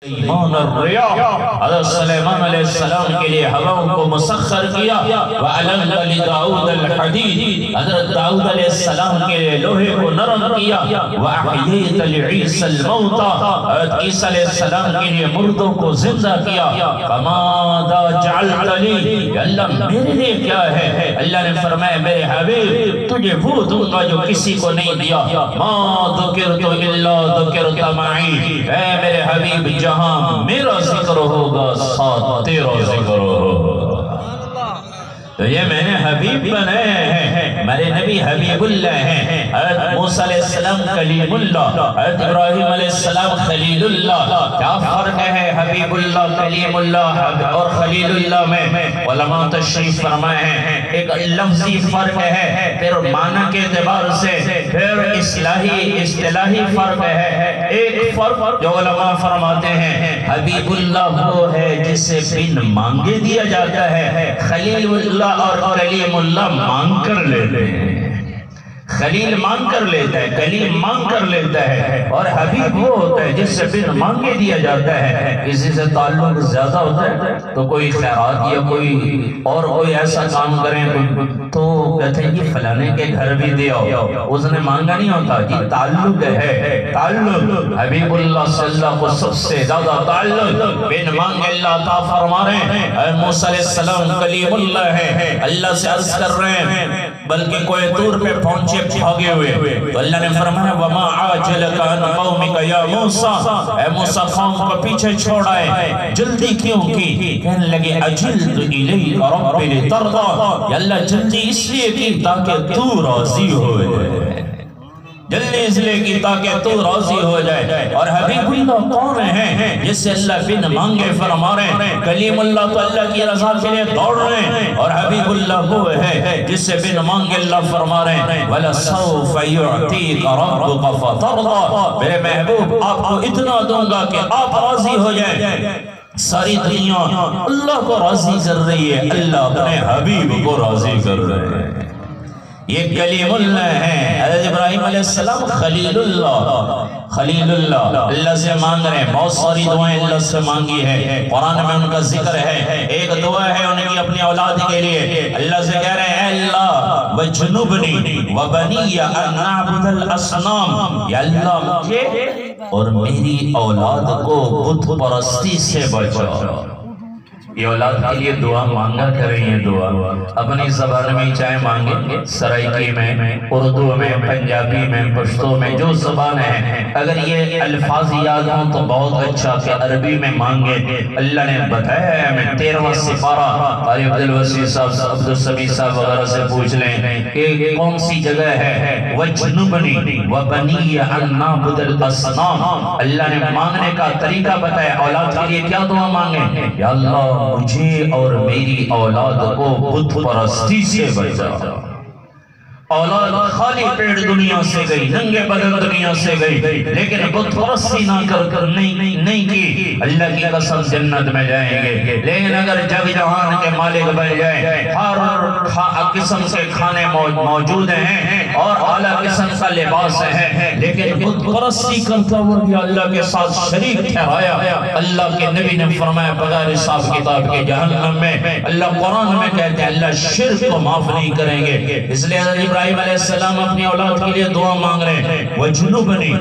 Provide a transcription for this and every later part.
سلیمان الریاح، حضرت سلیمان علیہ السلام کے لیے ہواؤں کو مسخر کیا، وَعَلَمْتَ لِدَاؤُدَ الْحَدِيدِ، حضرت داؤد علیہ السلام کے لیے لوہے کو نرم کیا، وَأَحْيَيْتَ لِعِيسَى الْمَوْتَى، حضرت عیسیٰ علیہ السلام کے لیے مردوں کو زندہ کیا، فَمَاذَا جَعَلْتَ لِي، اللہ میرے لیے کیا ہے؟ اللہ نے فرمایا میرے حبیب تجھے وہ دوں گا جو کسی کو نہیں دیا، مَا ذُكِرْتُ إِلَّا ذُكِرْتَ مَعِي، اے میرے حبیب جہاں میرا ذکر ہوگا ساتھ تیرا ذکر ہوگا۔ تو یہ میں نے حبیب بنائے ہیں، میرے نبی حبیب اللہ ہیں، حضرت موسیٰ علیہ السلام کلیم اللہ، حضرت ابراہیم علیہ السلام خلیل اللہ۔ کیا فرق ہے حبیب اللہ کلیم اللہ اور خلیل اللہ میں؟ علماء تشریف فرمائے ہیں ایک لفظی فرق ہے، پھر معنی کے اعتبار سے پھر اصطلاحی فرق ہے۔ ایک فرق جو علماء فرماتے ہیں حبیب اللہ وہ ہے جسے بن مانگے دیا جاتا ہے، خلیل اللہ اور کلیم اللہ مانگ کر لیتے ہیں، خلیل مانگ کر لیتا ہے، کلیم مانگ کر لیتا ہے، اور حبیب وہ ہوتا ہے جس سے بن مانگے دیا جاتا ہے۔ کسی سے تعلق زیادہ ہوتا ہے تو کوئی خیرات یا کوئی ایسا کام کریں تو کہتے ہیں کہ فلانے کے گھر بھی دے آؤ، اس نے مانگا نہیں ہوتا، یہ تعلق ہے، تعلق۔ حبیب اللہ صلی اللہ کو سب سے زیادہ تعلق بن مانگے اللہ عطا فرما رہے ہیں۔ موسیٰ علیہ السلام کلیم اللہ ہے، اللہ سے عرض کر رہے ہیں، بلکہ کوئی دور پہ پہنچے بھاگے ہوئے تو اللہ نے فرمایا وَمَا عَاجَلَكَ عَنْ قَوْمِكَ يَا مُوسَىٰ، اے موسیٰ قوم کو پیچھے چھوڑائے، جلدی کیوں کی؟ کہنے لگے اَجِلْتُ إِلَيْكَ رَبِّ لِتَرْضَىٰ، یا اللہ جلدی اس لیے کی تاکہ تو راضی ہو جائے، جلدی اس لیے کی تاکہ تو راضی ہو جائے۔ اور حبیب اللہ کون ہیں جس سے اللہ بن مانگے فرما رہے ہیں؟ کلیم اللہ تو اللہ کی رضا کے لیے دوڑ رہے ہیں، اور حبیب اللہ وہ ہے جس سے بن مانگے اللہ فرما رہے ہیں وَلَسَوْفَ يُعْتِيكَ رَبُّكَ فَتَرْضَىٰ، میرے محبوب آپ کو اتنا دوں گا کہ آپ راضی ہو جائیں۔ ساری دنیا اللہ کو راضی کر رہی ہے، اللہ اپنے حبیب کو راضی کر رہے ہیں۔ یہ کلیم اللہ ہے، حضرت ابراہیم علیہ السلام خلیل اللہ، خلیل اللہ اللہ سے مانگ رہے ہیں، بہت ساری دعائیں اللہ سے مانگی ہے، قرآن میں ان کا ذکر ہے۔ ایک دعا ہے ان کی اپنی اولاد کے لیے، اللہ سے کہہ رہے ہیں اے اللہ وَجْنُبْنِي وَبَنِيَّ أَن نَعْبُدَ الْأَصْنَامَ، یا اللہ مجھے اور میری اولاد کو بت پرستی سے بچا۔ یہ اولاد کے لیے دعا مانگا کریں، یہ دعا اپنی زبان میں چاہے مانگیں، سرائکی میں، اردو میں، پنجابی میں، پشتو میں، جو زبان ہے، اگر یہ الفاظ یاد ہوں تو بہت اچھا کہ عربی میں مانگے۔ اللہ نے بتایا ہے ہمیں 13واں سپارہ، قاری عبدالوسیع صاحب، عبدالسمیع صاحب وغیرہ سے پوچھ لیں کہ کون سی جگہ ہے وَجْنُبْنِي وَبَنِيَّ أَن نَعْبُدَ الْأَصْنَامَ، اللہ نے مانگنے کا طریقہ بتایا۔ اولاد کے لیے کیا دعا مانگیں؟ یا اللہ مجھے اور میری اولاد کو بت پرستی سے بچا۔ اولاد خالی پیڑ دنیا سے گئی، ننگے بدن دنیا سے گئی، لیکن بت پرستی نہ کر نہیں کی، اللہ کی قسم جنت میں جائیں گے۔ لیکن اگر جگ جہان کے مالک بن جائیں، ہر قسم کے کھانے موجود ہیں اور اعلیٰ قسم کا لباس ہے، لیکن بت پرستی کرتا ہوا بھی اللہ کے ساتھ شریک ٹھہرایا، اللہ کے نبی نے فرمایا بغیر حساب کتاب کے جہنم میں، اللہ قرآن میں کہتے ہیں اللہ شرک کو معاف نہیں کریں گے۔ اس لیے ابراہیم علیہ السلام اپنی اولاد کے لیے دعا مانگ رہے ہیں وَجْنُبْنِي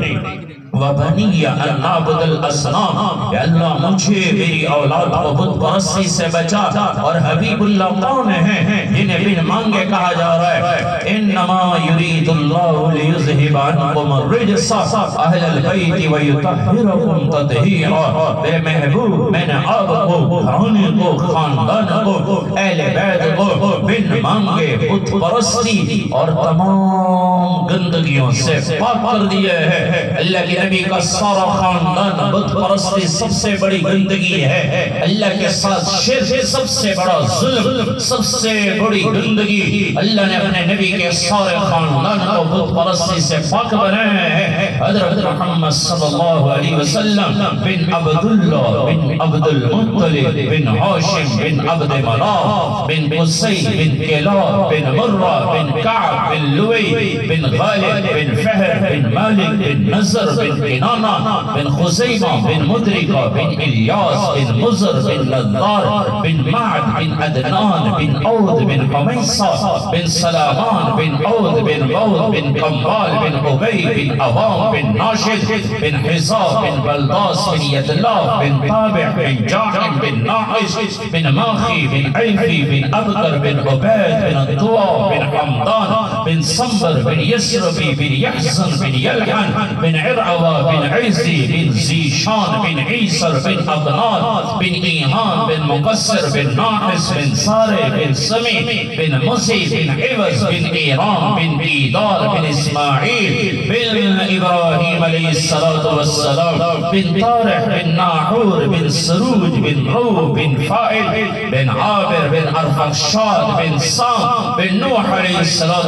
وَبَنِيَّ أَن نَعْبُدَ الْأَصْنَامَ، کہ اللہ مجھے میری اولاد کو بت پرستی سے بچا۔ اور حبیب اللہ کون ہیں جنہیں بن مانگے کہا جا رہا ہے إِنَّمَا يُرِيدُ اللَّهُ لِيُذْهِبَ عَنْكُمُ الرِّجْسَ أَهْلَ الْبَيْتِ وَيُطَهِّرَكُمْ تَطْهِيرًا، میرے محبوب میں نے آپ کو، گھرانے کو، خاندان کو، اہل بیت کو بن مانگے بت پرستی اور تمام گندگیوں سے پاک کر دیا ہے۔ اللہ کے نبی کا سارا خاندان بت پرستی سب سے بڑی گندگی ہے، اللہ کے ساتھ شرک سب سے بڑا ظلم، سب سے بڑی گندگی۔ اللہ نے اپنے نبی کے سارے خاندان کو بت پرستی سے پاک بنایا ہے۔ حضرت محمد صلی اللہ علیہ وسلم بن عبداللہ بن عبد المطلب بن ہاشم بن عبد مناف بن قصی بن کلاب بن مرہ بن کعب بن لوی بن غالب بن فہر بن مالک بن نظر بن کنانہ بن خزیمہ بن مدرکہ بن الیاس بن مزر بن نضار بن معد بن عدنان بن عود بن حمیصہ بن سلامان بن عود بن عود بن کمبال بن عبی بن عوام بن ناشد بن حزاب بن بلداس بن یدلاف بن تابع بن جاعن بن ناحس بن ماخی بن عیفی بن ابکر بن عبید بن طوا بن حمدان بن صنبر بن یسربی بن یحزن بن یلحن بن عرعوہ بن عیزی بن زیشان بن عیسر بن عدنان بن ایمان بن مقصر بن ناحس بن سارے بن سمی بن مسی بن عوض بن ایران بن ایدار بن اسماعیل بن ابراہیم علیہ السلام بن طارح بن ناحور بن سروج بن رو بن فائل بن عابر بن ارفخشاد بن سام بن نوح علیہ السلام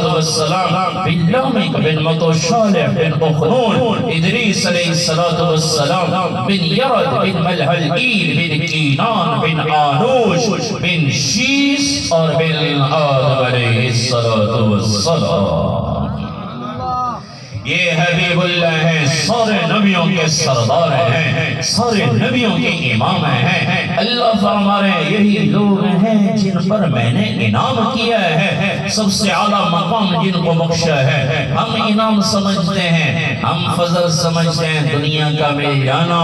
بن لامک بن متوشالح بن اخنون ادریس علیہ السلام بن یرد بن ملحلئیل بن کینان بن آنوش بن شیس اور بن آدم علیہ السلام. یہ حبیب اللہ ہیں، سارے نبیوں کے سردار ہیں، سارے نبیوں کے امام ہیں. اللہ فرما رہے ہیں یہی لوگ ہیں جن پر میں نے انعام کیا ہے، سب سے اعلیٰ مقام جن کو بخشا ہے. ہم انعام سمجھتے ہیں، ہم فضل سمجھتے ہیں، دنیا کا مل جانا،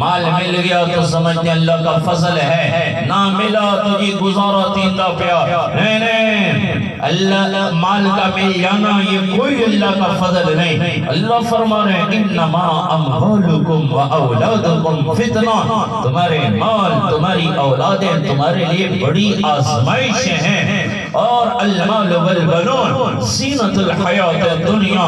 مال مل گیا تو سمجھتے ہیں اللہ کا فضل ہے، نہ ملا تو یہ گزارا تیندا پیا. نہیں، اللہ مال کا مل جانا یہ کوئی اللہ کا فضل نہیں. اللہ فرما رہے ہیں انما اموالکم و اولادکم فتنہ، تمہارے مال تمہاری اولادیں تمہارے لیے بڑی آزمائشیں ہیں. اور المال والبنون زینت الحیات الدنیا،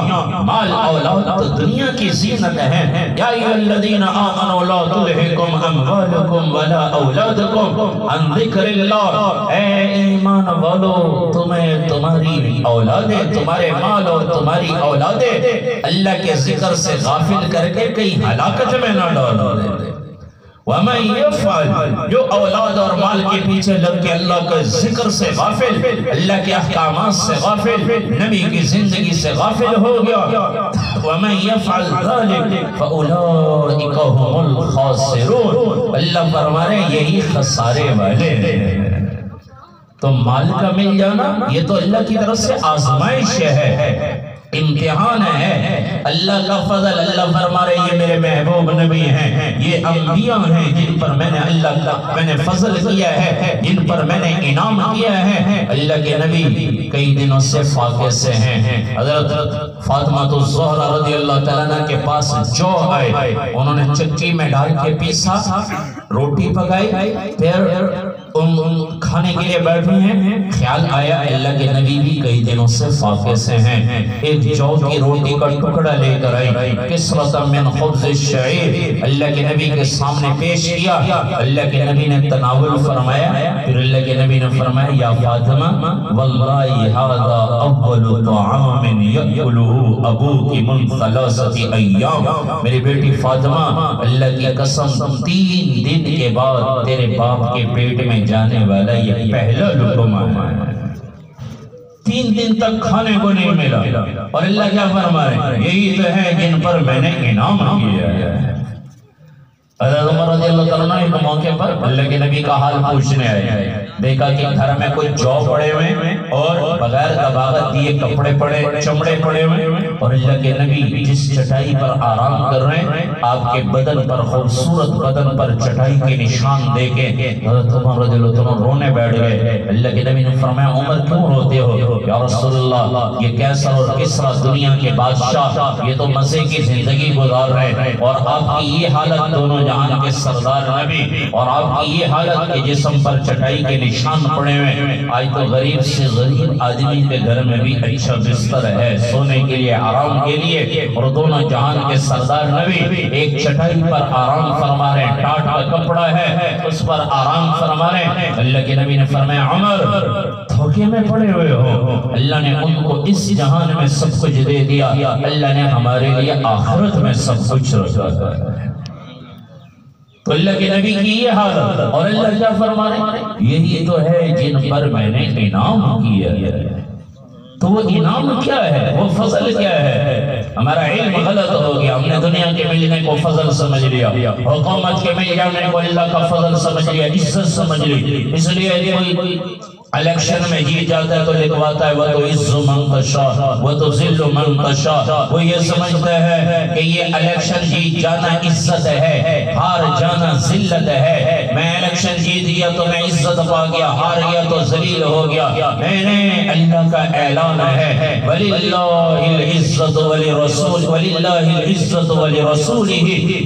مال اولاد تو دنیا کی زینت ہے. یا ایھا الذین آمنوا لا تلہکم اموالکم ولا اولادکم عن ذکر اللہ. اے ایمان والو تمہیں تمہاری اولادیں، تمہارے مال اور تمہاری اولادیں اللہ کے ذکر سے غافل کر کے کہیں ہلاکت میں نہ ڈالو. وَمَنْ يَفْعَلْ، جو اولاد اور مال کے پیچھے لگ کے اللہ کے ذکر سے غافل، اللہ کے احکامات سے غافل، نبی کی زندگی سے غافل ہو گیا. وَمَنْ يَفْعَلْ ذَلِكَ فَأُولَئِكَ هُمُ الْخَاسِرُونَ. اللہ فرما رہے ہیں یہی خسارے والے ہیں. تو مال کا مل جانا یہ تو اللہ کی طرف سے آزمائش ہے، امتحان ہے، اللہ کا فضل. اللہ فرما رہے یہ میرے محبوب نبی ہیں، یہ انبیاء ہیں جن پر میں نے اللہ کا میں نے فضل کیا ہے، جن پر میں نے انعام کیا ہے. اللہ کے نبی کئی دنوں سے فاقے سے ہیں. حضرت فاطمہ الزہرا رضی اللہ تعالیٰ عنہ کے پاس جو آئے، انہوں نے چکی میں ڈال کے پیسا، روٹی پکائی، پھر کھانے کے لیے بیٹھے ہیں. خیال آیا اللہ کے نبی بھی کئی دنوں سے فاقے سے ہیں. ایک جو کی روٹی کا ٹکڑا لے کر آئی، کسرۃ من خبز الشعیر، اللہ کے نبی کے سامنے پیش کیا. اللہ کے نبی نے تناول فرمایا. پھر اللہ کے نبی نے فرمایا یا فاطمہ واللہ ھذا اول طعام یأکلہ ابوک من ثلاثۃ ایام. میری بیٹی فاطمہ اللہ کی قسم 3 دن کے بعد تیرے باپ کے پیٹ میں جانے والا یہ پہلا لقمہ ہے. 3 دن تک کھانے کو نہیں ملا. اور اللہ کیا فرما رہے ہیں یہی تو ہے جن پر میں نے انعام کیا ہے. حضرت عمر رضی اللہ تعالیٰ عنہ ایک موقع پر اللہ کے نبی کا حال پوچھنے آئے. دیکھا کہ گھر میں کوئی جو پڑے ہوئے اور بغیر دباغت دیے کپڑے پڑے، چمڑے پڑے ہوئے. اور اللہ کے نبی جس چٹائی پر آرام کر رہے ہیں آپ کے بدن پر، خوبصورت بدن پر چٹائی کے نشان دیکھے حضرت عمر رضی اللہ عنہ رونے بیٹھ گئے. اللہ کے نبی نے فرمایا عمر کیوں روتے ہو؟ یا رسول اللہ یہ کیسر اور کسرا دنیا کے بادشاہ یہ تو مزے کی زندگی گزار رہے ہیں، اور آپ کی یہ حالت، دونوں جہان کے سردار نبی، اور آپ کی یہ حالت کہ جسم پر چٹائی کے نشان پڑے ہوئے. آج تو غریب سے غریب آدمی کے گھر میں بھی اچھا بستر ہے سونے کے لیے، آرام کے لیے، اور دونوں جہان کے سردار نبی ایک چٹائی پر آرام فرما رہے ہیں، ٹاٹ کا کپڑا ہے اس پر آرام فرما رہے ہیں. اللہ کے نبی نے فرمایا عمر دھوکے میں پڑے ہوئے ہو، اللہ نے ان کو اس جہان میں سب کچھ دے دیا، اللہ نے ہمارے لیے آخرت میں سب کچھ رکھا ہے. تو اللہ کے نبی کی یہ حالت، اور اللہ کیا فرما رہے ہیں یہی تو ہے جن پر میں نے انعام کیا ہے. تو وہ انعام کیا ہے، وہ فضل کیا ہے؟ ہمارا علم غلط ہو گیا، ہم نے دنیا کے ملنے کو فضل سمجھ لیا، حکومت کے مل جانے کو اللہ کا فضل سمجھ لیا، عزت سمجھ لی۔ اس لیے کوئی الیکشن میں جیت جاتا ہے تو لکھواتا ہے وَتُعِزُّ مَن تَشَاءُ وَتُذِلُّ مَن تَشَاءُ۔ وہ یہ سمجھتا ہے کہ یہ الیکشن جیت جانا عزت ہے، ہار جانا ذلت ہے۔ میں الیکشن جیت گیا تو میں عزت پا گیا، ہار گیا تو ذلیل ہو گیا۔ میں نے اللہ کا اعلان ہے وَلِلَّهِ الْعِزَّةُ وَلِرَسُولِهِ وَلِلَّهِ الْعِزَّةُ وَلِرَسُولِهِ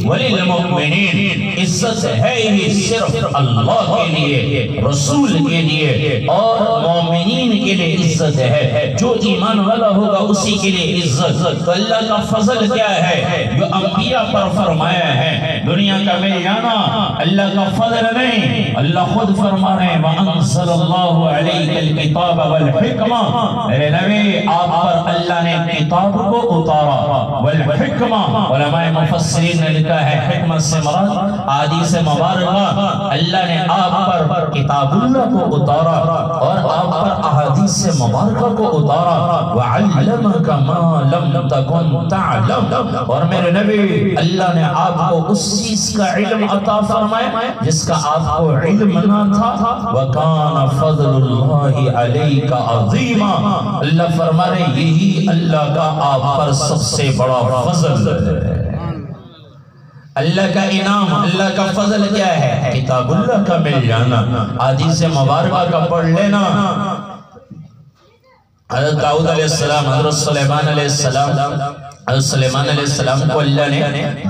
وَلِلْمُؤْمِنِينَ۔ عزت ہے ہی صرف اللہ کے لیے، رسول کے لیے اور مومنین کے لیے عزت ہے۔ جو ایمان والا ہوگا اسی کے لیے عزت۔ تو اللہ کا فضل کیا ہے جو انبیاء پر فرمایا ہے؟ دنیا کا مل جانا اللہ کا فضل نہیں، اللہ خود فرما رہے ہیں وَأَنزَلَ اللَّهُ عَلَيْكَ الْكِتَابَ وَالْحِكْمَةَ۔ میرے نبی آپ پر اللہ نے کتاب کو اتارا، والحکمہ علماء مفسرین نے لکھا ہے حکمت سے مراد احادیث مبارکہ، اللہ نے آپ پر کتاب اللہ کو اتارا اور آپ پر احادیث مبارکہ کو اتارا، وَعَلَّمَكَ مَا لَمْ تَكُنْ تَعْلَمْ۔ اور میرے نبی اللہ نے آپ کو اس چیز کا علم عطا فرمایا جس کا آپ کو علم نہ تھا، وَكَانَ فَضْلُ اللَّهِ عَلَيْكَ عَظِيمًا۔ اللہ فرما رہے یہی اللہ کا آپ پر سب سے بڑا فضل ہے۔ اللہ کا انعام، اللہ کا فضل کیا ہے؟ کتاب اللہ کا مل جانا، حدیث مبارکہ کا پڑھ لینا۔ حضرت داؤد علیہ السلام، حضرت سلیمان علیہ السلام، حضرت سلیمان علیہ السلام کو اللہ نے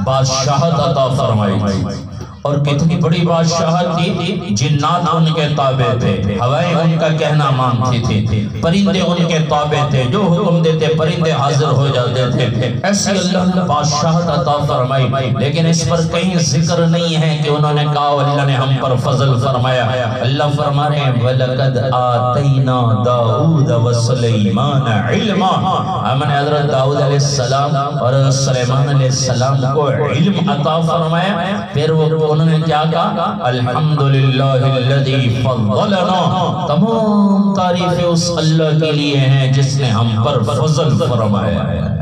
بادشاہت عطا فرمائی تھی، اور کتنی بڑی بادشاہت تھی۔ جنات ان کے تابع تھے، ہوائیں ان کا کہنا مانتی تھی، پرندے ان کے تابع تھے، جو حکم دیتے پرندے حاضر ہو جاتے تھے۔ ایسی اللہ نے بادشاہت عطا فرمائی، لیکن اس پر کہیں ذکر نہیں ہے کہ انہوں نے کہا اللہ نے ہم پر فضل فرمایا۔ اللہ فرما رہے ہیں وَلَقَدْ آتَيْنَا دَاؤُودَ وَسُلَيْمَانَ عِلْمًا۔ ہم نے حضرت داؤد علیہ السلام اور سلیمان علیہ السلام کو علم عطا فرمایا۔ پھر وہ انہوں نے کیا کہا؟ الحمدللہ الذی فضلنا۔ تمام تعریفیں اس اللہ کے لیے ہیں جس نے ہم پر فضل فرمایا ہے۔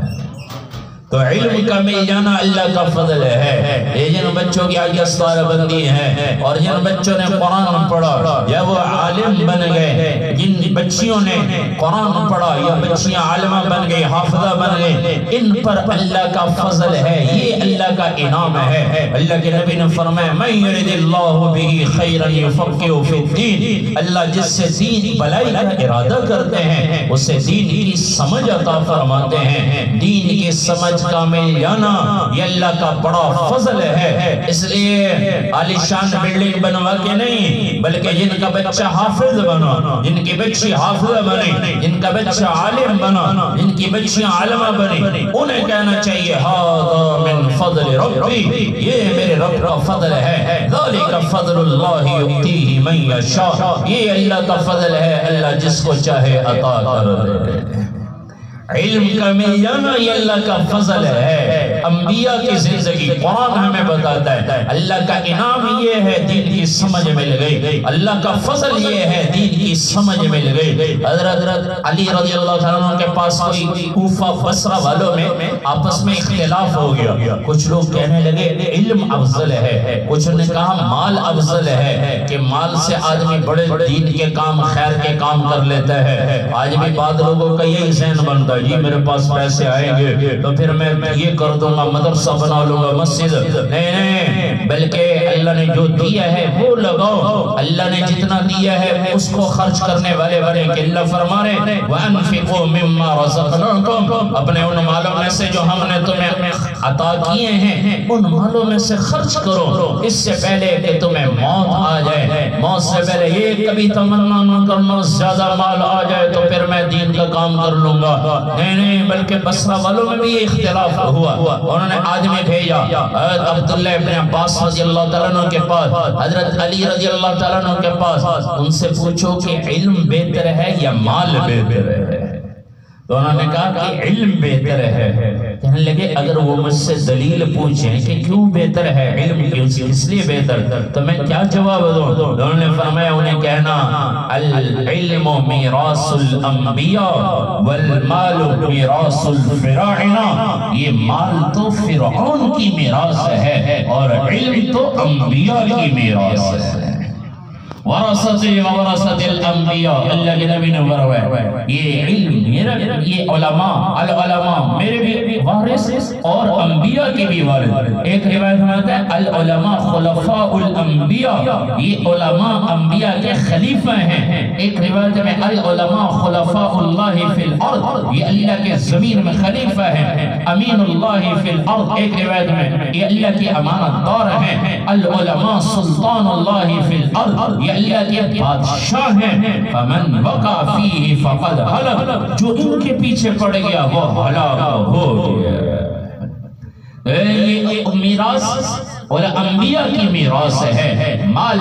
تو علم کا مل جانا اللہ کا فضل ہے۔ یہ جن بچوں کی آج استعارہ بندی ہے اور جن بچوں نے قرآن پڑھا یا وہ عالم بن گئے، جن بچیوں نے قرآن پڑھا یا بچیاں عالمہ بن گئی، حافظہ بن گئی، ان پر اللہ کا فضل ہے، یہ اللہ کا انعام ہے۔ اللہ کے نبی نے فرمایا مَن یرد اللہ بہ خیرا یفقہہ فی الدین۔ اللہ جس سے دین بھلائی کا ارادہ کرتے ہیں اسے دین کی سمجھ عطا فرماتے ہیں۔ دین کی سمجھ کا مل جانا یہ اللہ کا بڑا فضل ہے۔ اس لیے عالیشان بلڈنگ بنوا کے نہیں، بلکہ جن کا بچہ حافظ بنا، جن کی بچی حافظہ بنی، جن کا بچہ عالم بنا، جن کی بچیاں عالمہ بنی، انہیں کہنا چاہیے ھذا من فضل ربی، یہ میرے رب کا فضل ہے۔ ذالک فضل اللہ یؤتیہ من یشاء، یہ اللہ کا فضل ہے، اللہ جس کو چاہے عطا کر دے۔ علم کا مل جانا یہ اللہ کا فضل ہے۔ انبیاء کی زندگی قرآن ہمیں بتاتا ہے اللہ کا انعام یہ ہے دین کی سمجھ مل گئی، اللہ کا فضل یہ ہے دین کی سمجھ مل گئی۔ حضرت علی رضی اللہ عنہ کے پاس کوئی کوفہ بصرہ والوں میں آپس میں اختلاف ہو گیا۔ کچھ لوگ کہنے لگے علم افضل ہے، کچھ نے کہا مال افضل ہے کہ مال سے آدمی بڑے دین کے کام خیر کے کام کر لیتا ہے۔ آج بھی بعض لوگوں کا یہی ذہن بنتا جی میرے پاس پیسے آئیں گے تو پھر میں یہ کر دوں گا، مدرسہ بنا لوں گا، مسجد۔ نہیں، بلکہ اللہ نے جو دیا ہے وہ لگاؤ، اللہ نے جتنا دیا ہے اس کو خرچ کرنے والے بنے کہ اللہ فرما رہے وَأَنفِقُوا مِمَّا رَزَقْنَاكُمْ، اپنے ان مالوں میں سے جو ہم نے تمہیں عطا کیے ہیں ان مالوں میں سے خرچ کرو، اس سے پہلے کہ تمہیں موت آ جائے۔ موت سے پہلے یہ کبھی تمنا نہ کرنا زیادہ مال آ جائے تو پھر میں دین کا کام کر لوں گا۔ نہیں، بلکہ بصرہ والوں میں بھی یہ اختلاف ہوا۔ انہوں نے آدمی بھیجا حضرت عبداللہ ابن عباس رضی اللہ تعالیٰ عنہ کے پاس، حضرت علی رضی اللہ تعالیٰ عنہ کے پاس، ان سے پوچھو کہ علم بہتر ہے یا مال بہتر ہے؟ تو انہوں نے کہا کہ علم بہتر ہے۔ کہنے لگے اگر وہ مجھ سے دلیل پوچھیں کہ کیوں بہتر ہے علم اس لیے بہتر، تو میں کیا جواب دوں؟ انہوں نے فرمایا انہیں کہنا العلم میراث الانبیاء والمال میراث الفراعنہ، یہ مال تو فرعون کی میراث ہے اور علم تو انبیاء کی میراث ہے۔ ورثت الانبیاء، اللہ کے نبی نے فرمایا یہ علم یہ علماء العلماء میرے بھی وارث اور انبیاء کے بھی وارث۔ ایک روایت میں آتا ہے العلماء خلفاء الانبیاء، یہ علماء انبیاء کے خلیفہ ہیں۔ ایک روایت میں العلماء خلفاء اللہ فی الارض، یہ اللہ کے زمین میں خلیفہ ہیں۔ امین اللہ فی الارض، ایک روایت میں یہ اللہ کی امانت دار ہیں۔ العلماء سلطان اللہ فی الارض، یہ اللہ کے بادشاہ ہیں۔ فمن وقع فیہ فقد ہلک، جو ان کے پیچھے پڑ گیا وہ ہلاک ہو گیا۔ یہ میراث اور انبیاء کی میراث ہے۔ مال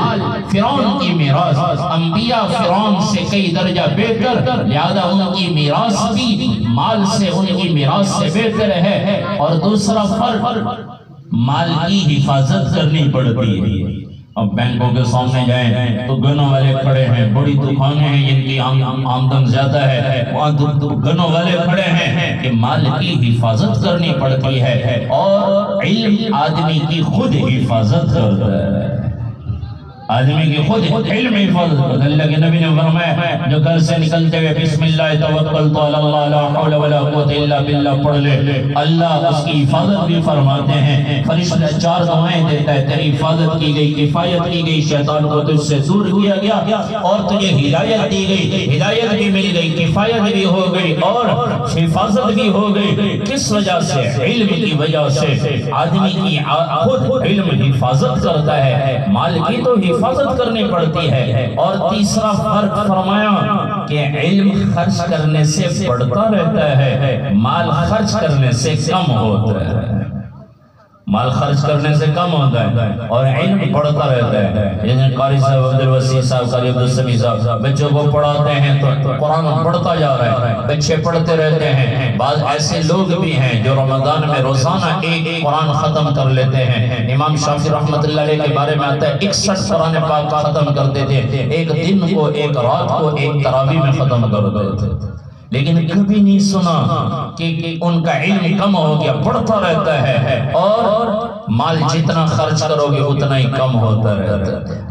فرعون کی میراث، انبیاء فرعون سے کئی درجہ بہتر، لہذا ان کی میراث بھی مال سے ان کی میراث سے بہتر ہے۔ اور دوسرا فرق، مال کی حفاظت کرنی پڑتی ہے۔ اب بینکوں کے سامنے جائیں تو گنوں والے کھڑے ہیں، بڑی دکانیں ہیں جن کی آمدن زیادہ ہے، وہاں گنوں والے کھڑے ہیں کہ مال کی حفاظت کرنی پڑتی ہے، اور علم آدمی کی خود حفاظت کرتا ہے۔ آدمی کی خود علم حفاظت کرتا ہے۔ اللہ کے نبی نے فرمایا جو گھر سے نکلتے ہوئے بسم اللہ توکلت علی اللہ لا حول ولا قوت الا باللہ پڑھ لے، اللہ اس کی حفاظت بھی فرماتے ہیں۔ فرشتہ 4 دعائیں دیتا ہے، تیری حفاظت کی گئی، کفایت کی گئی، شیطان کو تجھ سے دور کیا گیا، اور تجھے ہدایت دی گئی، ہدایت بھی مل گئی، کفایت بھی ہو گئی اور حفاظت بھی ہو گئی۔ کس وجہ سے؟ علم کی وجہ سے۔ آدمی کی خود علم حفاظت کرتا ہے، مال کی تو حفاظت کرنی پڑتی ہے۔ اور تیسرا فرق فرمایا کہ علم خرچ کرنے سے بڑھتا رہتا ہے، مال خرچ کرنے سے کم ہوتا ہے۔ مال خرچ کرنے سے کم ہوتا ہے اور علم بڑھتا رہتا ہے۔ جیسے قاری صاحب عبدالوسیع صاحب، قاری عبدالسمیع صاحب بچوں کو پڑھاتے ہیں تو قرآن بڑھتا جا رہا ہے، بچے پڑھتے رہتے ہیں۔ بعض ایسے لوگ بھی ہیں جو رمضان میں روزانہ ایک قرآن ختم کر لیتے ہیں۔ امام شافعی رحمت اللہ علیہ کے بارے میں آتا ہے 61 قرآن پاک ختم کرتے تھے، ایک دن کو، ایک رات کو، ایک تراویح میں ختم کر دیتے تھے۔ لیکن کبھی نہیں سنا کہ ان کا علم کم ہو گیا، بڑھتا رہتا ہے، اور مال جتنا خرچ کرو گے اتنا ہی کم ہوتا رہتا ہے۔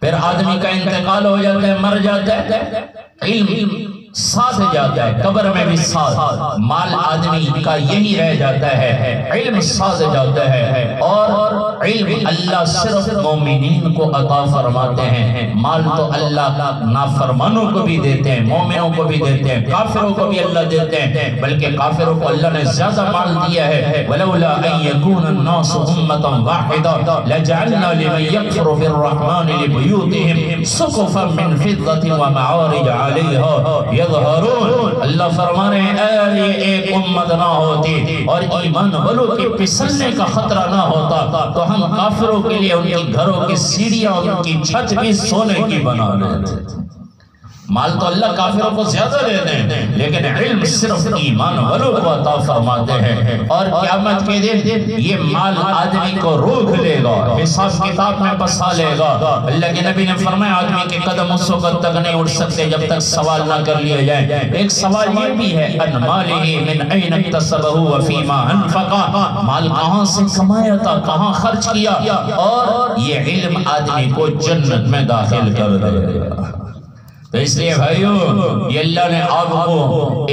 پھر آدمی کا انتقال ہو جاتا ہے، مر جاتا ہے، علم ساتھ جاتا ہے، قبر میں بھی ساتھ، مال آدمی کا یہی رہ جاتا ہے، علم ساتھ جاتا ہے۔ اور علم اللہ صرف مومنین کو عطا فرماتے ہیں، مال تو اللہ نافرمانوں کو بھی دیتے ہیں، مومنوں کو بھی دیتے ہیں، کافروں کو بھی اللہ دیتے ہیں، بلکہ کافروں کو اللہ نے زیادہ مال دیا ہے۔ وَلَوْلَا أَن يَكُونَ النَّاسُ أُمَّةً وَاحِدَةً لَجَعَلْنَا لِمَن يَكْفُرُ بِالرَّحْمَنِ لِبُيُوتِهِمْ سُقُفًا مِّن فِضَّةٍ وَمَعَارِجَ عَلَيْهَا يظہرون۔ اللہ فرما رہے ہیں اگر یہ ایک امت نہ ہوتی اور ایمان والوں کے پسلنے کا خطرہ نہ ہوتا تو ہم کافروں کے لیے ان کے گھروں کی سیڑھیاں، ان کی چھت بھی سونے کی بنا لیتے تھے۔ مال تو اللہ کافروں کو زیادہ دیتے ہیں، لیکن علم صرف ایمان والوں کو عطا فرماتے ہیں۔ اور قیامت کے دن یہ مال آدمی کو روک لے گا، حساب کتاب میں پسا لے گا۔ اللہ کے نبی نے فرمایا آدمی کے قدم اس وقت تک نہیں اٹھ سکتے جب تک سوال نہ کر لیا جائے۔ ایک سوال یہ بھی ہے ان مالہ من این اکتسبہ وفیما انفقا، مال کہاں سے کمایا تھا، کہاں خرچ کیا، اور یہ علم آدمی کو جنت میں داخل کر دے گا۔ تو اس لیے بھائیو یہ اللہ نے آپ کو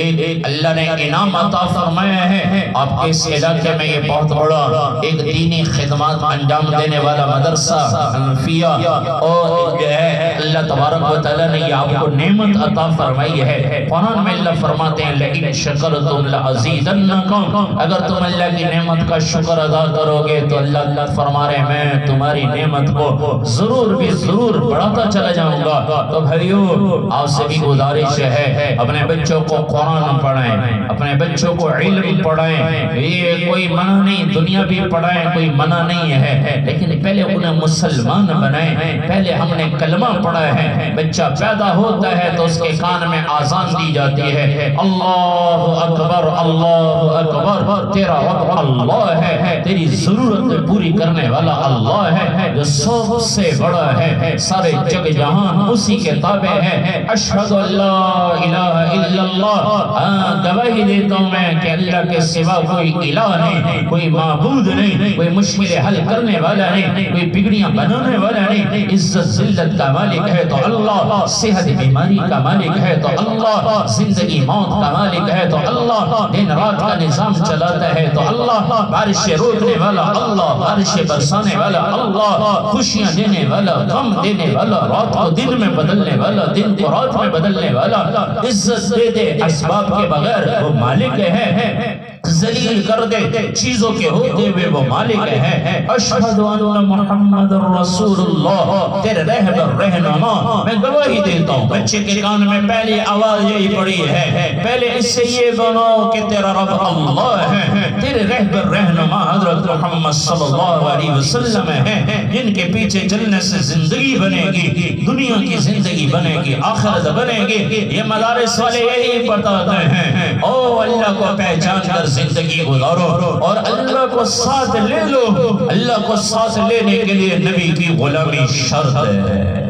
اللہ نے انعام عطا فرمایا ہے۔ آپ کے اس علاقے میں یہ بہت بڑا ایک دینی خدمات انجام دینے والا مدرسہ حنفیہ، اور جو ہے اللہ تبارک و تعالیٰ نے یہ آپ کو نعمت عطا فرمائی ہے۔ قرآن میں اللہ فرماتے ہیں لَإِن شَكَرْتُمْ لَأَزِيدَنَّكُمْ، اگر تم اللہ کی نعمت کا شکر ادا کرو گے تو اللہ فرما رہے ہیں میں تمہاری نعمت کو ضرور بھی ضرور بڑھاتا چلا جاؤں گا۔ تو بھائیو آپ سے بھی گزارش ہے اپنے بچوں کو قرآن پڑھائیں، اپنے بچوں کو علم پڑھائیں، یہ کوئی منع نہیں، دنیا بھی پڑھائیں، کوئی منع نہیں ہے، لیکن پہلے انہیں مسلمان بنائیں۔ پہلے ہم نے کلمہ پڑھا پڑا ہے، بچہ پیدا ہوتا ہے تو اس کے کان میں آذان دی جاتی ہے، اللہ اکبر اللہ اکبر، تیرا رب اللہ ہے، تیری ضرورت پوری کرنے والا اللہ ہے جو سب سے بڑا ہے، سارے جگ جہان اسی کے تابع ہے، اشہد اللہ الہ الا اللہ، گواہی دیتا ہوں میں کہ اللہ کے سوا کوئی الہ نہیں، کوئی معبود نہیں، کوئی مشکل حل کرنے والا نہیں، کوئی بگڑیاں بنانے والا نہیں، عزت ذلت کا مالک ہے تو اللہ، صحت بیماری کا مالک ہے تو اللہ، زندگی موت کا مالک ہے تو اللہ، دن رات کا نظام چلاتا ہے تو اللہ، بارش روکنے والا اللہ، بارش برسانے والا اللہ، خوشیاں دینے والا، غم دینے والا، رات کو دن میں بدلنے والا، دن کو رات میں بدلنے والا، عزت دے دے اسباب کے بغیر وہ مالک ہے، ذلیل کر دے چیزوں کے ہوتے ہوئے وہ مالک ہے، اشہد ان محمد رسول اللہ، تیرے رہبر رہنما میں گواہی دیتا ہوں۔ بچے کے کان میں پہلی آواز یہی پڑی ہے، پہلے اس سے یہ بنو کہ تیرا رب اللہ ہے، تیرے رہبر رہنما حضرت محمد صلی اللہ علیہ وسلم ہے، جن کے پیچھے چلنے سے زندگی بنے گی، دنیا کی زندگی بنے گی، آخرت بنے گی۔ یہ مدارس والے یہی بتاتے ہیں، او اللہ کو پہچان کر زندگی گزارو اور اللہ کو ساتھ لے لو، اللہ کو ساتھ لینے کے لیے نبی کی غلامی شرط ہے،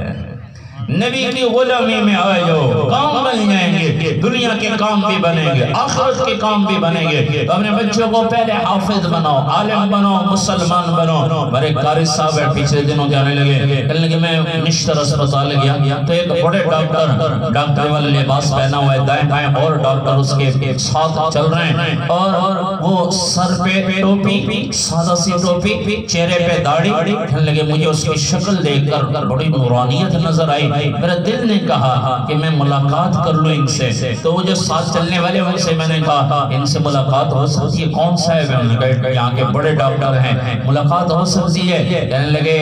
نبی کی غلامی میں آئے جو کام بن جائیں گے، دنیا کے کام بھی بنیں گے، آخرت کے کام بھی بنیں گے۔ تو اپنے بچوں کو پہلے حافظ بناؤ، عالم بناؤ، مسلمان بناؤ۔ میرے قاری صاحب ہے پچھلے دنوں جانے کہنے لگے میں نشتر اسپتال گیا تو ایک بڑے ڈاکٹر والے لباس پہنا ہوا ہے، دائیں بائیں اور ڈاکٹر اس کے ساتھ چل رہے ہیں، اور وہ سر پہ ٹوپی، سادہ سی ٹوپی، چہرے پہ داڑھی، کہنے لگے مجھے اس کی شکل دیکھ کر بڑی نورانیت نظر آئی، میرا دل نے کہا کہ میں ملاقات کر لوں ان سے۔ تو وہ جو ساتھ چلنے والے ان سے میں نے کہا ان سے ملاقات ہو سکتی ہے؟ کون سا ہے؟ انہوں نے کہا یہاں کے بڑے ڈاکٹر ہیں، ملاقات ہو سکتی ہے؟ کہنے لگے،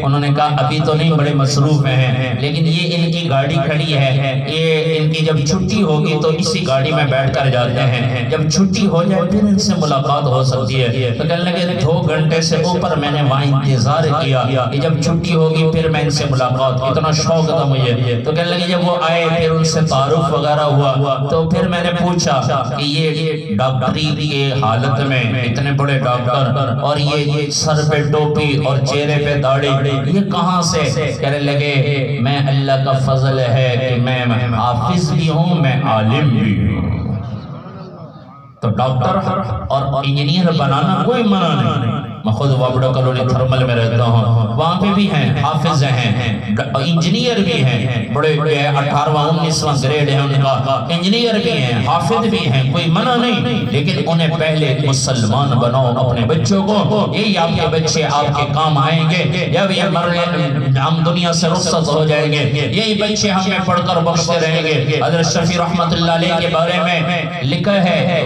انہوں نے کہا ابھی تو نہیں، بڑے مصروف ہیں، لیکن یہ ان کی گاڑی کھڑی ہے، یہ ان کی جب چھٹی ہوگی تو اسی گاڑی میں بیٹھ کر جاتے ہیں، جب چھٹی ہو جائے پھر ان سے ملاقات ہو سکتی ہے۔ تو کہنے لگے 2 گھنٹے سے اوپر میں نے وہاں انتظار کیا کہ جب چھٹی ہوگی پھر میں ان سے ملاقات، اتنا شوق تھا مجھے۔ تو کہنے لگے جب وہ آئے پھر ان سے تعارف وغیرہ ہوا تو پھر میں نے پوچھا کہ یہ ڈاکٹری کی حالت میں اتنے بڑے ڈاکٹر اور یہ سر پہ ٹوپی اور چہرے پہ داڑھی یہ کہاں سے؟ کہنے لگے میں اللہ کا فضل ہے کہ میں حافظ بھی ہوں، میں عالم بھی ہوں۔ تو ڈاکٹر اور انجینئر بنانا کوئی منع نہیں، میں خود وابڑا کلونی تھرمل میں رہتا ہوں، وہاں پہ بھی ہیں حافظ ہیں، انجینئر بھی ہیں، بڑے 18واں 19واں گریڈ ہے ان کا، انجینئر بھی ہیں، حافظ بھی ہیں، کوئی منع نہیں، لیکن انہیں پہلے مسلمان بناؤ اپنے بچوں کو، یہی آپ کے بچے آپ کے کام آئیں گے، جب یہ مرنے ہم دنیا سے رخصت ہو جائیں گے، یہی بچے ہمیں پڑھ کر بخشتے رہیں گے۔ حضرت شفیع رحمت اللہ علیہ کے بارے میں لکھا ہے،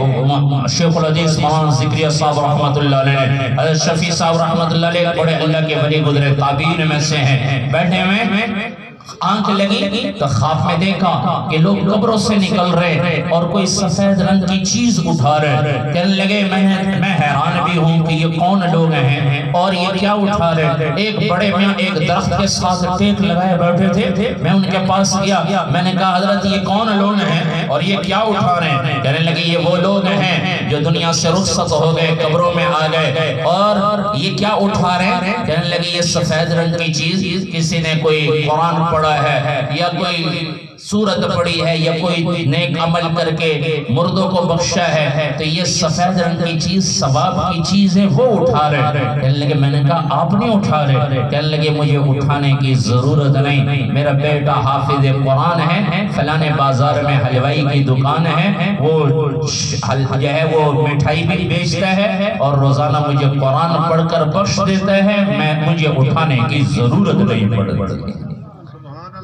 شیخ الحدیث مولانا ذکریہ صاحب رحمت اللہ علیہ، حضرت شفیع صاحب رحمت اللہ علیہ بڑے اللہ کے ولی گزرے تابعین میں سے ہیں، بیٹھے ہوئے آنکھ لگی تو خواب میں دیکھا کہ لوگ قبروں سے نکل رہے اور کوئی سفید رنگ کی چیز اٹھا رہے، کہنے لگے میں حیران بھی ہوں کہ یہ کون لوگ ہیں اور یہ کیا اٹھا رہے۔ ایک بڑے میں ایک درخت کے ساتھ ٹیک لگائے بیٹھے تھے، میں ان کے پاس گیا، میں نے کہا حضرت یہ کون لوگ ہیں اور یہ کیا اٹھا رہے ہیں؟ کہنے لگے یہ وہ لوگ ہیں جو دنیا سے رخصت ہو گئے، قبروں میں آ گئے، اور یہ کیا اٹھا رہے ہیں؟ کہنے لگے یہ سفید رنگ کی چیز، کسی نے کوئی قرآن پڑھا ہے یا کوئی سورت پڑھی ہے یا کوئی نیک عمل کر کے مردوں کو بخشا ہے، تو یہ سفید رنگ کی چیز ثواب کی چیز ہے، وہ اٹھا رہے۔ کہنے لگے میں نے کہا آپ نہیں اٹھا رہے؟ کہنے لگے مجھے اٹھانے کی ضرورت نہیں، میرا بیٹا حافظ قرآن ہے، فلانے بازار میں حلوائی کی دکان ہے، وہ جو ہے وہ مٹھائی بھی بیچتا ہے اور روزانہ مجھے قرآن پڑھ کر بخش دیتا ہے، مجھے اٹھانے کی ضرورت نہیں پڑتی۔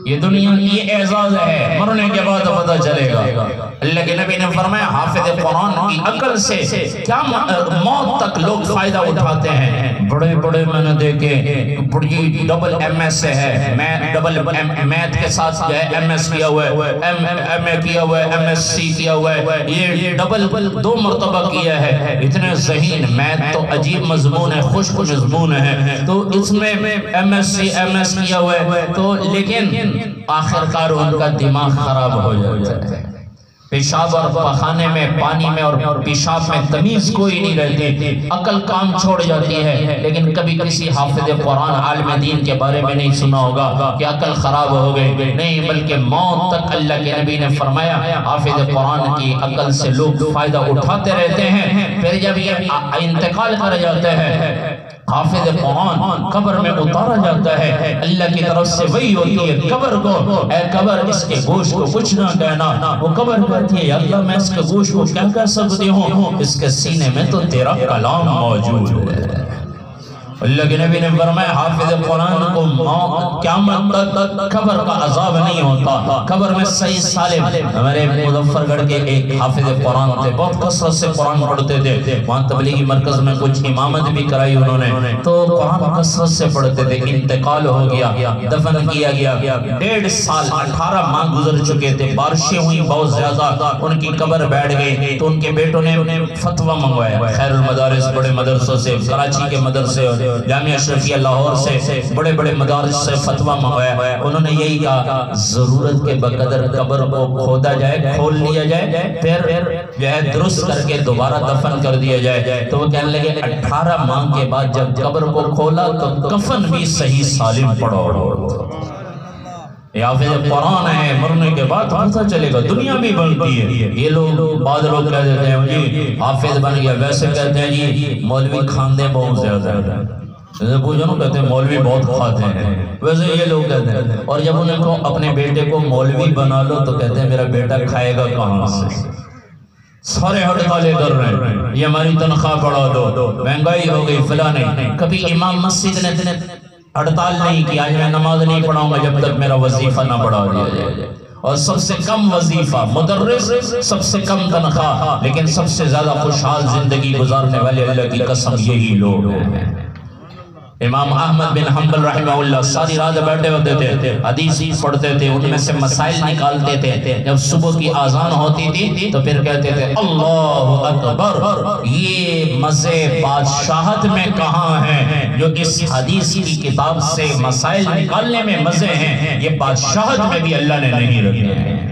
یہ دنیا کی اعزاز ہے، مرنے کے بعد پتہ چلے گا۔ اللہ کے نبی نے فرمایا حافظ قرآن کی عقل سے کیا موت تک لوگ فائدہ اٹھاتے ہیں۔ بڑے بڑے میں نے دیکھے، بڑی ڈبل ایم ایس ہے، میں ڈبل میتھ کے ساتھ جو ہے ایم ایس کیا ہوا ہے، ایم اے کیا ہوا ہے، ایم ایس سی کیا ہوا ہے، یہ ڈبل 2 مرتبہ کیا ہے، اتنے ذہین، میتھ تو عجیب مضمون ہے، خشک مضمون ہے، تو اس میں M S C M S کیا ہوا ہے، تو لیکن آخرکار ان کا دماغ خراب ہو جاتا ہے. پیشاب اور پخانے میں، پانی میں اور پیشاب میں تمیز کوئی نہیں رہتی، عقل کام چھوڑ جاتی ہے. لیکن کبھی کسی حافظ قرآن عالم دین کے بارے میں نہیں سنا ہوگا کہ عقل خراب ہو گئی، نہیں، بلکہ موت تک اللہ کے نبی نے فرمایا حافظ قرآن کی عقل سے لوگ فائدہ اٹھاتے رہتے ہیں. پھر جب یہ انتقال کر جاتے ہیں حافظ قرآن قبر میں اتارا جاتا ہے، اللہ کی طرف سے وہی ہوتی ہے قبر کو، اے قبر اس کے گوشت کو کچھ نہ کہنا. وہ قبر کہتی ہے اللہ میں اس کے گوشت کو کیا کہہ سکتی ہوں، اس کے سینے میں تو تیرا کلام موجود ہے. اللہ کے نبی نے فرمایا حافظ قرآن کو قیامت تک قبر کا عذاب نہیں ہوتا. قبر میں صحیح سالم، ہمارے مظفر گڑھ کے ایک حافظ قرآن تھے، بہت کثرت سے قرآن پڑھتے تھے. وہاں تبلیغی مرکز میں کچھ امامت بھی کرائی انہوں نے، تو قرآن کثرت سے پڑھتے تھے. انتقال ہو گیا، دفن کیا گیا، 1.5 سال 18 ماہ گزر چکے تھے. بارشیں ہوئی بہت زیادہ، ان کی قبر بیٹھ گئی. تو ان کے بیٹوں نے فتویٰ منگوایا خیر المدارس بڑے مدرسوں سے، کراچی کے مدرسے، جامعہ اشرفیہ لاہور سے، بڑے بڑے مدارس سے فتویٰ منگوایا. انہوں نے یہی کہا ضرورت کے بقدر قبر کو کھودا جائے، کھول لیا جائے، پھر جو ہے درست کر کے دوبارہ دفن کر دیا جائے. تو وہ کہنے لگے 18 ماہ کے بعد جب قبر کو کھولا تو کفن بھی صحیح سالم پڑا. حافظ قرآن ہے، مرنے کے بعد پتہ چلے گا، دنیا بھی بنتی ہے. یہ لوگ بعض لوگ کہہ دیتے ہیں جی حافظ بن گیا، ویسے کہتے ہیں جی مولوی کھاندے بہت زیادہ ہے. پوچھو نا، کہتے ہیں مولوی بہت کھاتے ہیں، ویسے یہ لوگ کہتے ہیں. اور جب انہیں کو اپنے بیٹے کو مولوی بنا لو تو کہتے ہیں میرا بیٹا کھائے گا کہاں سے. سارے ہڑتالیں کر رہے ہیں، یہ ہماری تنخواہ بڑھا دو، مہنگائی ہو گئی، فلاں نہیں. کبھی امام مسجد نے ہڑتال نہیں کی آج میں نماز نہیں پڑھاؤں گا جب تک میرا وظیفہ نہ بڑھا دیا جائے. اور سب سے کم وظیفہ مدرس، سب سے کم تنخواہ، لیکن سب سے زیادہ خوشحال زندگی گزارنے والے اللہ کی قسم یہی لوگ ہیں. امام احمد بن حنبل رحمہ اللہ ساری رات بیٹھے ہوتے تھے، حدیث پڑھتے تھے، ان میں سے مسائل نکالتے تھے. جب صبح کی آذان ہوتی تھی تو پھر کہتے تھے اللہ اکبر. یہ مزے بادشاہت میں کہاں ہیں جو اس حدیث کی کتاب سے مسائل نکالنے میں مزے ہیں، یہ بادشاہت میں بھی اللہ نے نہیں رکھے ہیں.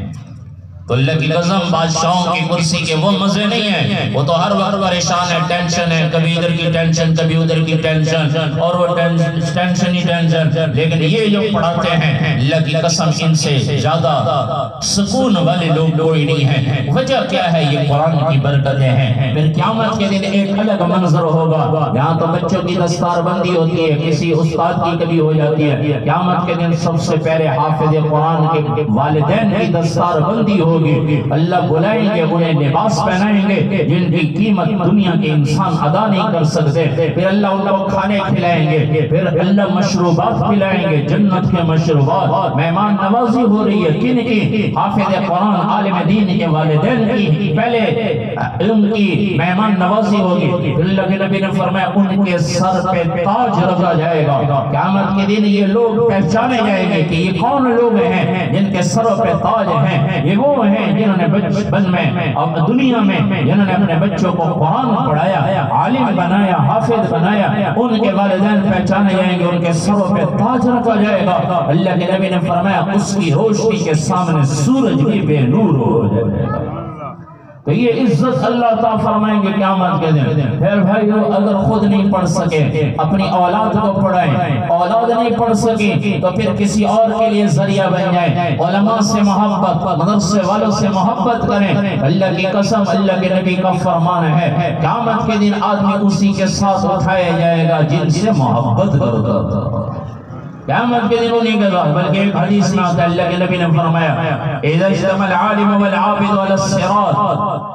تو اللہ کی قسم بادشاہوں کی کرسی کے وہ مزے نہیں ہیں، وہ تو ہر وقت پریشان ہے، ٹینشن ہے، کبھی ادھر کی ٹینشن کبھی ادھر کی ٹینشن، اور وہ ٹینشن ہی ٹینشن. لیکن یہ جو پڑھاتے ہیں اللہ کی قسم ان سے زیادہ سکون والے لوگ کوئی نہیں ہیں. وجہ کیا ہے؟ یہ قرآن کی برکتیں ہیں. پھر قیامت کے دن ایک الگ منظر ہوگا، یہاں تو بچوں کی دستار بندی ہوتی ہے، کسی استاد کی کبھی ہو جاتی ہے. قیامت کے دن سب سے پہلے حافظ قرآن کے والدین کی دستار بندی ہو. اللہ بلائیں گے، انہیں لباس پہنائیں گے جن کی قیمت دنیا کے انسان ادا نہیں کر سکتے. پھر اللہ ان کو کھانے کھلائیں گے، پھر اللہ مشروبات پلائیں گے، جنت کے مشروبات. مہمان نوازی ہو رہی ہے کن کی؟ حافظ قرآن عالم دین کے والدین کی پہلے ان کی مہمان نوازی ہوگی. اللہ کے نبی نے فرمایا ان کے سر پہ تاج رکھا جائے گا. قیامت کے دن یہ لوگ پہچانے جائیں گے کہ یہ کون لوگ ہیں جن کے سروں پہ تاج ہیں. یہ وہ ہیں جنہوں نے بچپن میں اور دنیا میں جنہوں نے اپنے بچوں کو قرآن پڑھایا، عالم بنایا، حافظ بنایا. ان کے والدین پہچانے جائیں گے، ان کے سروں پہ تاج رکھا جائے گا. اللہ کے نبی نے فرمایا اس کی روشنی کے سامنے سورج بھی بے نور ہو جائے گا. تو یہ عزت اللہ تعالیٰ فرمائیں گے قیامت کے دن. پھر بھائیو اگر خود نہیں پڑھ سکے اپنی اولاد کو پڑھائیں، اولاد نہیں پڑھ سکی تو پھر کسی اور کے لیے ذریعہ بن جائیں. علماء سے محبت، مدرسے والوں سے محبت کریں. اللہ کی قسم اللہ کے نبی کا فرمان ہے قیامت کے دن آدمی اسی کے ساتھ اٹھایا جائے گا جن سے محبت کرتا تھا. قیامت کے دنوں نہیں گزا، بلکہ ایک حدیث میں آتا ہے اللہ کے نبی نے فرمایا اذا اجتمع العالم والعابد على الصراط.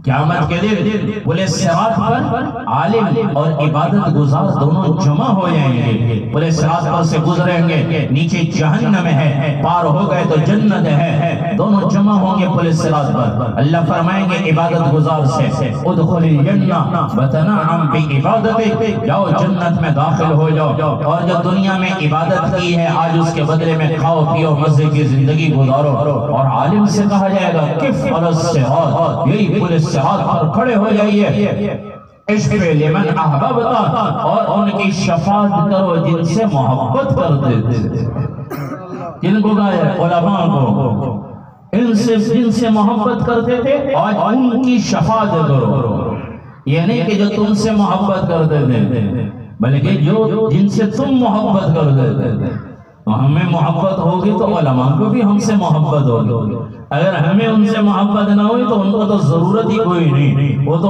قیامت کے دن بولے صراط پر عالم اور عبادت گزار دونوں جمع ہو جائیں گے. بولے صراط پر سے گزریں گے، نیچے جہنم ہے، پار ہو گئے تو جنت ہے، دونوں جمع ہوں گے پورے صراط پر. اللہ فرمائیں گے عبادت گزار سے ادخل الجنہ وتنعم بعبادتک، جاؤ جنت میں داخل ہو جاؤ، اور جو دنیا میں عبادت کی ہے آج اس کے بدلے میں کھاؤ پیو مزے کی زندگی گزارو. اور عالم سے کہا جائے گا کف علی الصراط، یہی پورے صراط پر کھڑے ہو جائیے. عشق لمن احببتا، اور ان کی شفاعت کرو جن سے محبت کرتے تھے. جن کو گایا علماء کو، ان سے جن سے محبت کرتے تھے آج ان کی شفاعت کرو. یہ نہیں کہ جو تم سے محبت کرتے تھے، بلکہ جو جن سے تم محبت کرتے تھے. تو ہمیں محبت ہوگی تو علماء کو بھی ہم سے محبت ہوگی. اگر ہمیں ان سے محبت نہ ہوئی تو ان کو تو ضرورت ہی کوئی نہیں. وہ تو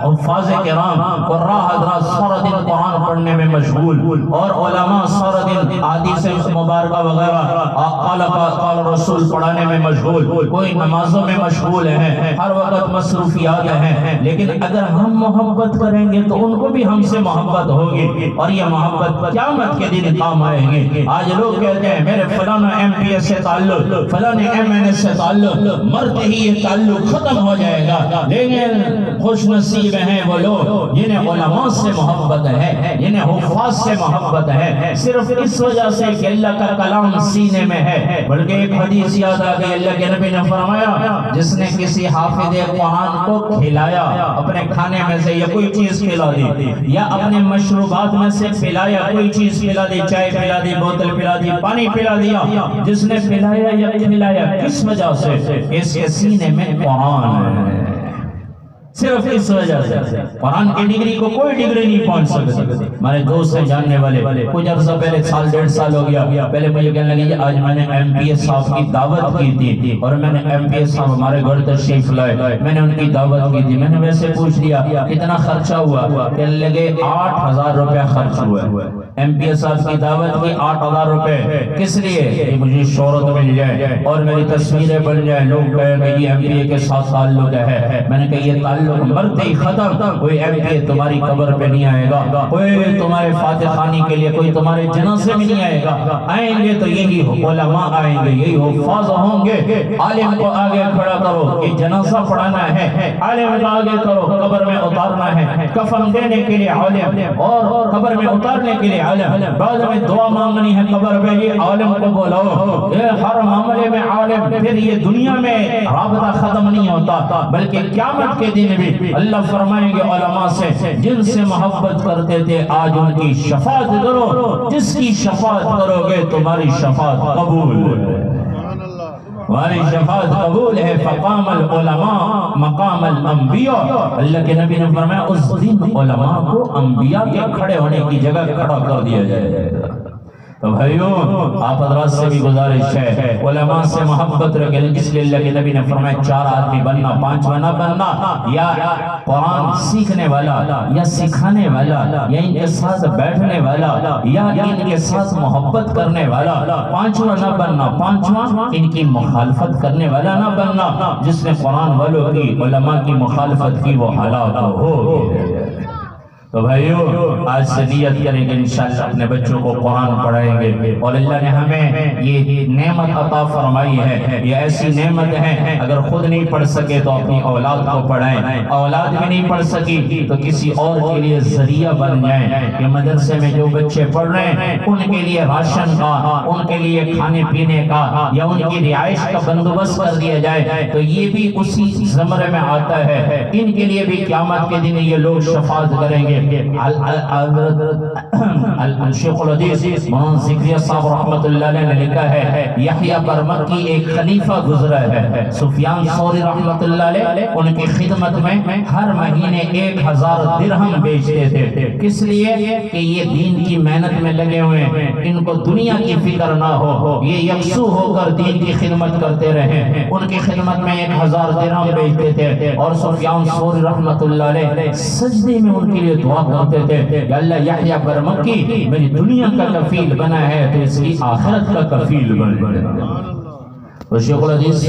حفاظ کرام قراء حضرات سارا دن قرآن پڑھنے میں مشغول، اور علماء سارا دن احادیث مبارکہ وغیرہ قال رسول پڑھانے میں مشغول، کوئی نمازوں میں مشغول ہے، ہر وقت مصروفیات ہیں. لیکن اگر ہم محبت کریں گے تو ان کو بھی ہم سے محبت ہوگی، اور یہ محبت قیامت کے دن کام آئے گی. آج لوگ کہتے ہیں میرے فلانا ایم پی ایس سے تعلق، فلانے ایم این ایس سے تعلق، مرتے ہی یہ تعلق ختم ہو جائے گا. لیکن خوش نصیب ہیں وہ لوگ جنہیں علماء سے محبت ہے، جنہیں حفاظ سے محبت ہے، صرف اس وجہ سے کہ اللہ کا کلام سینے میں ہے. بلکہ ایک حدیث یاد آ گئی، اللہ کے نبی نے فرمایا جس نے کسی حافظ قرآن کو کھلایا، اپنے کھانے میں سے یا کوئی چیز کھلا دی، یا اپنے مشروبات میں سے پلایا، کوئی چیز پلا دی، چائے پلا دی، بوتل پلا دی، پانی پلا دیا، جس نے پلایا یا کھلایا کس وجہ سے؟ اس کے سینے میں قرآن ہے. صرف اس وجہ سے قرآن کی ڈگری کو کوئی ڈگری نہیں پہنچ سکتی. ہمارے دوست ہیں جاننے والے، کچھ عرصہ پہلے سال 1.5 سال ہو گیا، پہلے مجھے کہنے لگے آج میں نے ایم پی ایس صاحب کی دعوت کی تھی، اور میں نے ایم پی ایس صاحب ہمارے گھر تشریف لائے، میں نے ان کی دعوت کی تھی. میں نے ویسے پوچھ لیا کتنا خرچہ ہوا، کہنے لگے 8,000 روپے خرچ ہوا. ایم پی ایس صاحب کی دعوت کی 8,000 روپے کس لیے؟ کہ مجھے شہرت مل جائے اور میری تصویریں بن جائیں، لوگ کہیں کہ یہ ایم پی اے کے ساتھ تعلق ہے. میں نے کہا یہ تعلق مرتے ہی ختم. کوئی ایم پی اے تمہاری قبر پہ نہیں آئے گا، کوئی تمہارے فاتح خانی کے لیے کوئی تمہارے جنازے میں نہیں آئے گا. آئیں گے تو یہی علماء آئیں گے، یہی حفاظ ہوں گے. عالم کو آگے کھڑا کرو کہ جنازہ پڑھانا ہے، عالم کو آگے کرو قبر میں اتارنا ہے، کفن دینے کے لیے عالم اور قبر میں اتارنے کے لیے عالم. بعد میں دعا مانگنی ہے قبر میں، یہ عالم کو بولاؤ. یہ ہر معاملے میں عالم. پھر یہ دنیا میں رابطہ ختم نہیں ہوتا، بلکہ قیامت کے دن بھی اللہ فرمائیں گے علماء سے جن سے محبت کرتے تھے آج ان کی شفاعت کرو. جس کی شفاعت کرو گے تمہاری شفاعت قبول ہے، ہماری شفاعت قبول ہے. فقام العلماء مقام الانبیاء. اللہ کے نبی نے فرمایا اس دن علماء کو انبیاء کے کھڑے ہونے کی جگہ کھڑا کر دیا جائے گا. تو بھائیو آپ حضرات سے بھی گزارش ہے علماء سے محبت رکھیں. اس لیے اللہ کے نبی نے فرمایا 4 آدمی بننا، 5 نہ بننا. یا قرآن سیکھنے والا، یا سکھانے والا، یا ان کے ساتھ بیٹھنے والا، یا ان کے ساتھ محبت کرنے والا. 5واں نہ بننا. 5واں ان کی مخالفت کرنے والا نہ بننا. جس نے قرآن والوں کی، علماء کی مخالفت کی وہ ہلاک ہو. تو بھائیو آج سے نیت کریں گے انشاءاللہ اپنے بچوں کو قرآن پڑھائیں گے. اور اللہ نے ہمیں یہ نعمت عطا فرمائی ہے، یہ ایسی نعمت ہے اگر خود نہیں پڑھ سکے تو اپنی اولاد کو پڑھائیں. اولاد بھی نہیں پڑھ سکی تو کسی اور کے لیے ذریعہ بن جائیں. کہ مدرسے میں جو بچے پڑھ رہے ہیں ان کے لیے راشن کا، ان کے لیے کھانے پینے کا یا ان کی رہائش کا بندوبست کر دیا جائے تو یہ بھی اسی زمرے میں آتا ہے. ان کے لیے بھی قیامت کے دن یہ لوگ شفاعت کریں گے. شیخ الحدیث مولانا زکریا صاحب رحمت اللہ علیہ نے لکھا ہے یحییٰ برمکی ایک خلیفہ گزرا ہے. سفیان ثوری رحمت اللہ علیہ ان کی خدمت میں ہر مہینے 1,000 درہم بیچتے تھے. کس لیے؟ کہ یہ دین کی محنت میں لگے ہوئے ہیں، ان کو دنیا کی فکر نہ ہو، یہ یکسو ہو کر دین کی خدمت کرتے رہے. ان کی خدمت میں 1,000 درہم بیچتے تھے. اور سفیان ثوری رحمت اللہ علیہ سجدے میں ان کے لیے دعا کرتے تھے کہ اللہ یحییٰ برمکی میری دنیا کا کفیل بنا ہے تو اس کی آخرت کا کفیل بن جائے. تو شیخ الحدیث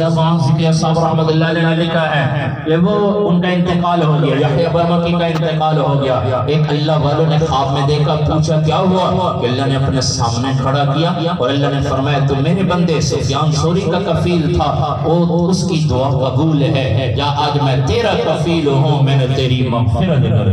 صاحب رحمت اللہ علیہ نے لکھا ہے کہ وہ ان کا انتقال ہو گیا، یحییٰ برمکی کا انتقال ہو گیا. ایک اللہ والوں نے خواب میں دیکھا، پوچھا کیا ہوا؟ کہ اللہ نے اپنے سامنے کھڑا کیا اور اللہ نے فرمایا تو میرے بندے سفیان ثوری کا کفیل تھا، اس کی دعا قبول ہے، یا آج میں تیرا کفیل ہوں، میں نے تیری مغفرت کر